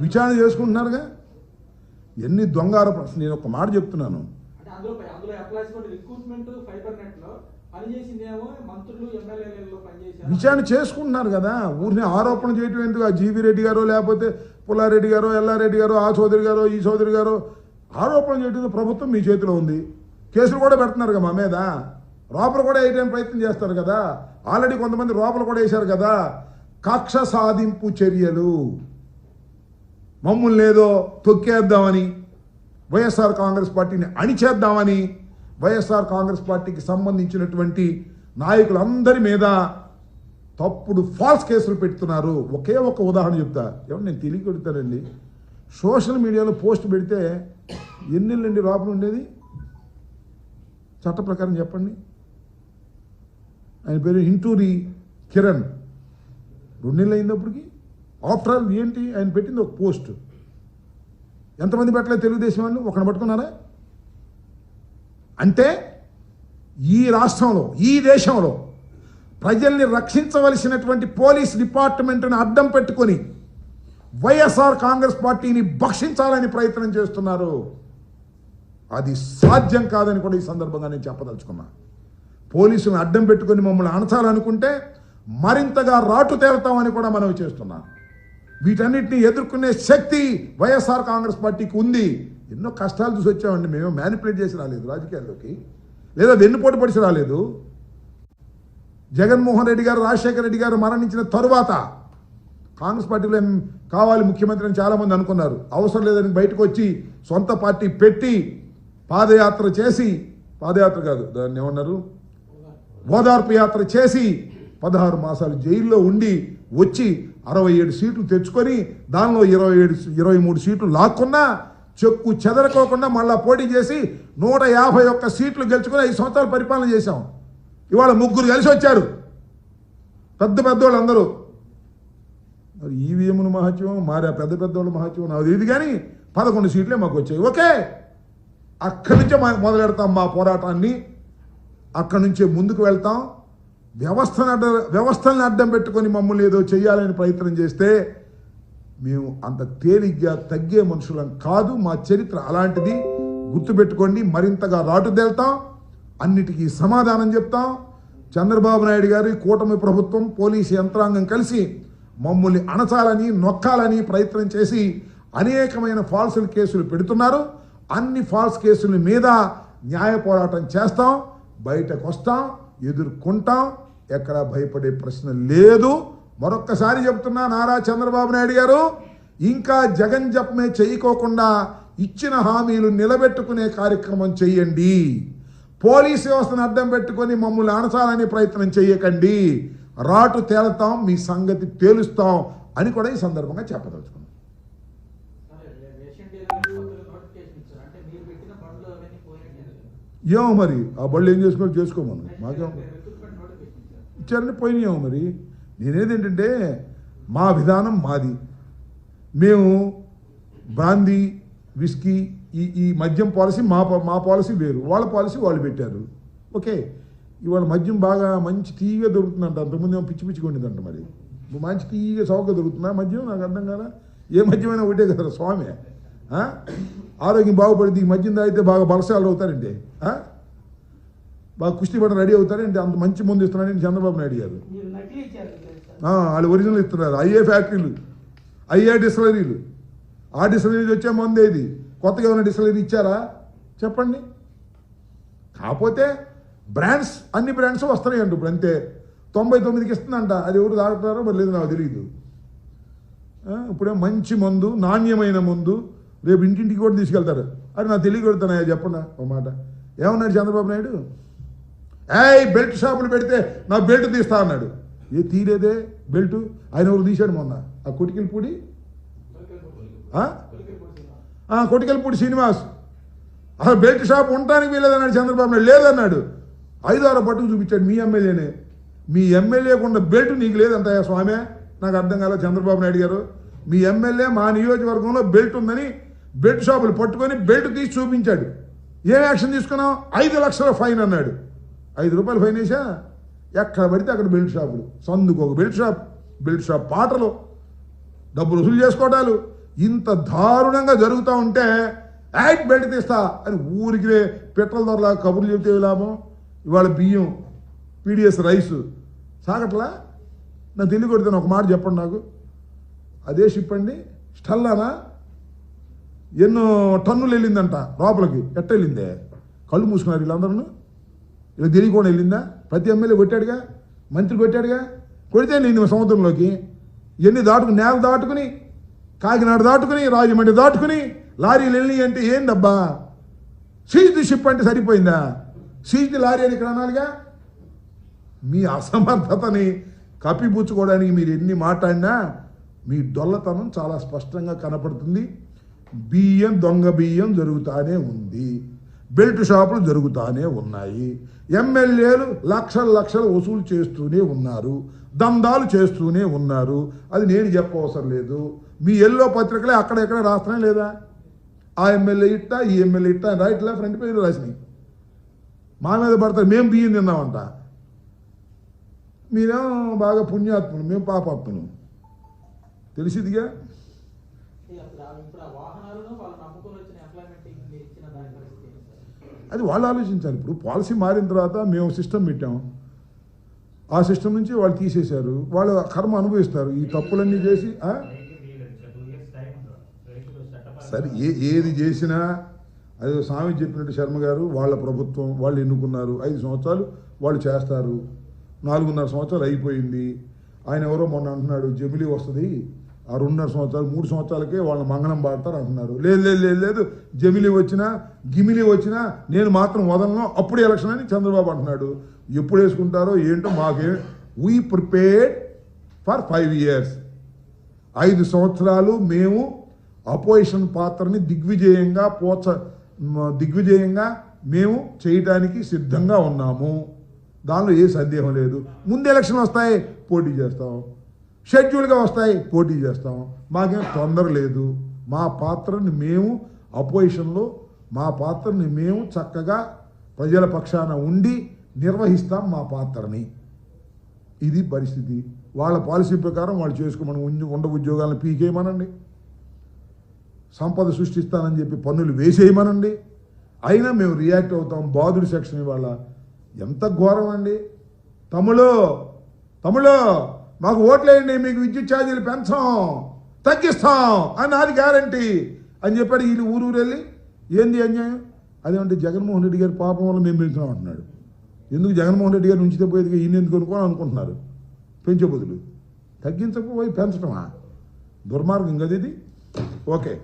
విచారణ చేసుకుంటున్నారుగా. ఎన్ని దొంగ ఆరోపణలు. నేను ఒక మాట చెప్తున్నాను, విచారణ చేసుకుంటున్నారు కదా. ఊరిని ఆరోపణ చేయటం ఎందుకు? ఆ జీవీ రెడ్డి గారో లేకపోతే పుల్లారెడ్డి గారో ఎల్లారెడ్డి గారో ఆ చౌదరి గారో ఈ చౌదరి గారో ఆరోపణ చేయడం ప్రభుత్వం మీ చేతిలో ఉంది. కేసులు కూడా పెడుతున్నారు కదా మా మీద. లోపల కూడా వేయడానికి ప్రయత్నం చేస్తారు కదా. ఆల్రెడీ కొంతమంది లోపల కూడా వేశారు కదా. కక్ష సాధింపు చర్యలు, మమ్మల్ని ఏదో తొక్కేద్దామని, వైఎస్ఆర్ కాంగ్రెస్ పార్టీని అణిచేద్దామని, వైఎస్ఆర్ కాంగ్రెస్ పార్టీకి సంబంధించినటువంటి నాయకులందరి మీద తప్పుడు ఫాల్స్ కేసులు పెడుతున్నారు. ఒకే ఒక ఉదాహరణ చెప్తా. ఏమన్నా నేను తెలియగలుగుతానండి. సోషల్ మీడియాలో పోస్ట్ పెడితే ఎన్నేళ్ళండి లోపల ఉండేది? చట్ట ప్రకారం చెప్పండి. ఆయన పేరు ఇంటూరి కిరణ్. 2 నెలలు అయిందప్పటికి. ఆఫ్టర్ ఆల్ ఏంటి ఆయన పెట్టింది ఒక పోస్ట్. ఎంతమంది పెట్టలేదు తెలుగుదేశం వాళ్ళు? ఒకరిని పట్టుకున్నారా? అంటే ఈ రాష్ట్రంలో ఈ దేశంలో ప్రజల్ని రక్షించవలసినటువంటి పోలీస్ డిపార్ట్మెంట్ని అడ్డం పెట్టుకొని వైఎస్ఆర్ కాంగ్రెస్ పార్టీని భక్షించాలని ప్రయత్నం చేస్తున్నారు. అది సాధ్యం కాదని కూడా ఈ సందర్భంగా నేను చెప్పదలుచుకున్నా. పోలీసులను అడ్డం పెట్టుకొని మమ్మల్ని అణచాలనుకుంటే మరింతగా రాటు తేలుతామని కూడా మనం చేస్తున్నాం. వీటన్నిటిని ఎదుర్కొనే శక్తి వైఎస్ఆర్ కాంగ్రెస్ పార్టీకి ఉంది. ఎన్నో కష్టాలు చూసి వచ్చామండి. మేము మ్యానిపులేట్ చేసి రాలేదు రాజకీయాల్లోకి, లేదా వెన్నుపోటు పడిచి రాలేదు. జగన్మోహన్ రెడ్డి గారు రాజశేఖర రెడ్డి గారు మరణించిన తరువాత కాంగ్రెస్ పార్టీలో కావాలి ముఖ్యమంత్రి అని చాలామంది అనుకున్నారు. అవసరం లేదని బయటకు వచ్చి సొంత పార్టీ పెట్టి పాదయాత్ర చేసి, పాదయాత్ర కాదు దాన్ని ఏమన్నారు, ఓదార్పు యాత్ర చేసి 16 మాసాలు జైల్లో ఉండి వచ్చి 67 సీట్లు తెచ్చుకొని దానిలో 23 సీట్లు లాక్కున్నా చెక్కు చెదరకోకుండా మళ్ళా పోటీ చేసి 151 సీట్లు గెలుచుకొని 5 సంవత్సరాలు పరిపాలన చేశాం. ఇవాళ 3 కలిసి వచ్చారు పెద్ద పెద్దోళ్ళు అందరూ. మరి ఈవీఎంల మహత్యం మారా పెద్ద పెద్దోళ్ళ మహత్యం నాకు ఇది, కానీ 11 సీట్లే మాకు వచ్చాయి. ఓకే, అక్కడి నుంచే మొదలెడతాం మా పోరాటాన్ని. అక్కడి నుంచే ముందుకు వెళ్తాం. వ్యవస్థలను అడ్డం పెట్టుకొని మమ్మల్ని ఏదో చేయాలని ప్రయత్నం చేస్తే మేము అంత తేలిగ్గా తగ్గే మనుషులం కాదు. మా చరిత్ర అలాంటిది. గుర్తుపెట్టుకోండి. మరింతగా రాటుదేల్తాం, అన్నిటికీ సమాధానం చెప్తాం. చంద్రబాబు నాయుడు గారి కూటమి ప్రభుత్వం పోలీసు యంత్రాంగం కలిసి మమ్మల్ని అణచాలని నొక్కాలని ప్రయత్నం చేసి అనేకమైన ఫాల్స్ కేసులు పెడుతున్నారు. అన్ని ఫాల్స్ కేసుల మీద న్యాయ పోరాటం చేస్తాం, బయటకు వస్తాం, ఎదుర్కొంటాం. ఎక్కడా భయపడే ప్రశ్న లేదు. మరొక్కసారి చెప్తున్నా, నారా చంద్రబాబు నాయుడు గారు ఇంకా జగన్ జపమే చేయకోకుండా ఇచ్చిన హామీలు నిలబెట్టుకునే కార్యక్రమం చెయ్యండి. పోలీస్ వ్యవస్థను అడ్డం పెట్టుకొని మమ్మల్ని అణచాలని ప్రయత్నం చేయకండి. రాటు తేలుతాం, మీ సంగతి తేలుస్తాం అని కూడా ఈ సందర్భంగా చెప్పదలుచుకున్నాం. ఏమో మరి ఆ బళ్ళు ఏం చేసుకోమను మాకేమో ఇచ్చారని పోయినాయేమో మరి. నేనేదేంటంటే మా విధానం మాది. మేము బ్రాందీ విస్కీ ఈ మద్యం పాలసీ మా పాలసీ వేరు, వాళ్ళ పాలసీ వాళ్ళు పెట్టారు. ఓకే, ఇవాళ మద్యం బాగా మంచి తీయగా దొరుకుతుందంట. అంతకుముందు ఏమో పిచ్చి పిచ్చిగా ఉండేదంట. మరి మంచి తీయగా చౌకగా దొరుకుతుందా మద్యం? నాకు అర్థం కదా. ఏ మద్యమైనా ఒకటే కదా స్వామి. ఆరోగ్యం బాగుపడింది. ఈ మద్యం తాగితే బాగా బలశాలు అవుతారండి, బాగా కుస్తీ పడ రెడీ అవుతారండి. అంత మంచి ముందు ఇస్తున్నారని చంద్రబాబు నాయుడు గారు. వాళ్ళు ఒరిజినల్ ఇస్తున్నారు. అయ్యే ఫ్యాక్టరీలు, అయ్యే డిస్టిలరీలు. ఆ డిస్టిలరీ వచ్చే మందు ఏది? కొత్తగా ఏమైనా డిస్టిలరీ ఇచ్చారా చెప్పండి? కాకపోతే బ్రాండ్స్, అన్ని బ్రాండ్స్ వస్తున్నాయంట ఇప్పుడు. అంతే 99కి ఇస్తుందంట. అది ఎవరు తాగుతారో మరి లేదు నాకు తెలియదు. ఇప్పుడే మంచి మందు, నాణ్యమైన మందు రేపు ఇంటింటికి కూడా తీసుకెళ్తారు. అది నాకు తెలియగలుగుతానయా చెప్పండి ఒక మాట. ఏమన్నాడు చంద్రబాబు నాయుడు? బెల్ట్ షాపులు పెడితే నా బెల్ట్ తీస్తా అన్నాడు. ఏ తీరేదే బెల్ట్? ఆయన ఎవరు తీశాడు మొన్న? ఆ కొటికెలపూడి కొటికెలపూడి శ్రీనివాస్ అసలు బెల్ట్ షాప్ ఉండటానికి వీలేదన్నాడు చంద్రబాబు నాయుడు. లేదన్నాడు. 5-6 పట్టుకు చూపించాడు. మీ ఎమ్మెల్యేనే. మీ ఎమ్మెల్యేకు ఉన్న బెల్ట్ నీకు లేదంటాయా స్వామి? నాకు అర్థం కాలేదు చంద్రబాబు నాయుడు గారు. మీ ఎమ్మెల్యే మా నియోజకవర్గంలో బెల్ట్ ఉందని బెల్ట్ షాపులు పట్టుకొని బెల్ట్ తీసి చూపించాడు. ఏం యాక్షన్ తీసుకున్నాం? 5 లక్షల ఫైన్ అన్నాడు. 5 రూపాయలు ఫైన్ వేసా. ఎక్కడ పడితే అక్కడ బెల్ట్ షాపులు. సందుకు ఒక బెల్ట్ షాప్, బెల్ట్ షాప్ పాటలు, డబ్బులు వసూలు చేసుకోవటాలు ఇంత దారుణంగా జరుగుతూ ఉంటే యాక్ట్ బెల్ట్ తీస్తా అని ఊరికి పెట్రోల్ ధరలా కబుర్లు చెబితే లాభం. ఇవాళ బియ్యం, పీడిఎస్ రైసు సాగట్లా. నాకు తెలియ కొడితే ఒక మాట చెప్పండి నాకు. అదే షిప్ అండి స్టల్లానా ఎన్నో టన్నులు వెళ్ళిందంట లోపలికి. ఎట్ట వెళ్ళిందే? కళ్ళు మూసుకున్నారు వీళ్ళందరూ. ఇలా తెలియకుండా వెళ్ళిందా? ప్రతి ఎమ్మెల్యే కొట్టాడుగా, మంత్రి కొట్టాడుగా. కొడితే నేను సముద్రంలోకి ఎన్ని దాటుకుని, నేల దాటుకుని, కాకినాడ దాటుకుని, రాజమండ్రి దాటుకుని లారీలు వెళ్ళి అంటే ఏందబ్బా? సీజ్ షిప్ అంటే సరిపోయిందా? సీజ్ లారీ అని ఇక్కడ అనాలిగా. మీ అసమర్థతని కప్పిపుచ్చుకోవడానికి మీరు ఎన్ని మాట్లాడినా మీ డొల్లతనం చాలా స్పష్టంగా కనపడుతుంది. బియ్యం, దొంగ బియ్యం జరుగుతూనే ఉంది, బెల్ట్ షాపులు జరుగుతూనే ఉన్నాయి, ఎమ్మెల్యేలు లక్షల లక్షలు వసూలు చేస్తూనే ఉన్నారు, దందాలు చేస్తూనే ఉన్నారు. అది నేను చెప్పవసరం లేదు. మీ ఎల్లో పత్రికలే అక్కడెక్కడ రాస్తానే లేదా? ఆ ఎమ్మెల్యే ఇట్టా, ఈ ఎమ్మెల్యే ఇట్టా రైట్లా ఫ్రంట్ పేజీలో రాసినాయి. మా మీద పడతారు, మేము బియ్యం తిన్నామంట. మీరేమో బాగా పుణ్యాత్ములు, మేము పాపాత్ములు. తెలిసిదిగా. అది వాళ్ళు ఆలోచించాలి. ఇప్పుడు పాలసీ మారిన తర్వాత మేము సిస్టమ్ పెట్టాము, ఆ సిస్టమ్ నుంచి వాళ్ళు తీసేశారు. వాళ్ళు కర్మ అనుభవిస్తారు ఈ తప్పులన్నీ చేసి. సరే ఏది చేసినా అది స్వామి చెప్పినట్టు శర్మ గారు వాళ్ళ ప్రభుత్వం వాళ్ళు ఎన్నుకున్నారు. 5 సంవత్సరాలు వాళ్ళు చేస్తారు. 4.5 సంవత్సరాలు అయిపోయింది. ఆయన ఎవరో మొన్న అంటున్నాడు జమిలీ వస్తుంది, ఆ 2.5 సంవత్సరాలు 3 సంవత్సరాలకే వాళ్ళ మంగళం పాడతారు అంటున్నారు. లేదు జమిలీ వచ్చినా గిమిలీ వచ్చినా నేను మాత్రం వదలను, అప్పుడు ఎలక్షన్ అని చంద్రబాబు అంటున్నాడు. ఎప్పుడు వేసుకుంటారో ఏంటో మాకే. We prepared for 5 years. 5 సంవత్సరాలు మేము అపోజిషన్ పాత్రని దిగ్విజయంగా మేము చేయడానికి సిద్ధంగా ఉన్నాము. దానిలో ఏ సందేహం లేదు. ముందు ఎలక్షన్ వస్తాయి, పోటీ చేస్తాం. షెడ్యూల్గా వస్తాయి, పోటీ చేస్తాం. మాకేం తొందర లేదు. మా పాత్రని మేము అపోజిషన్లో మా పాత్రని మేము చక్కగా ప్రజల పక్షాన ఉండి నిర్వహిస్తాం మా పాత్రని. ఇది పరిస్థితి. వాళ్ళ పాలసీ ప్రకారం వాళ్ళు చేసుకోమని ఉండ ఉద్యోగాలను పీకేయమనండి, సంపద సృష్టిస్తానని చెప్పి పన్నులు వేసేయమనండి. అయినా మేము రియాక్ట్ అవుతాం. బాధుడి సెక్షన్ ఇవాళ ఎంత ఘోరం అండి. తమ్ముళ్ళు మాకు ఓట్లేయండి, మీకు విద్యుత్ ఛార్జీలు పెంచాం, తగ్గిస్తాం అని నాది గ్యారంటీ అని చెప్పాడు. వీళ్ళు ఊరు వెళ్ళి ఏంది అన్యాయం? అదేమంటే జగన్మోహన్ రెడ్డి గారి పాపం వల్ల మేము పెంచున్నాం అంటున్నాడు. ఎందుకు జగన్మోహన్ రెడ్డి గారు ఉంచితే పోయేది ఈయన ఎందుకు అనుకుంటున్నారు? పెంచే బదులు తగ్గించకపోయి పెంచడమా? దుర్మార్గం కదా ఇది. ఓకే.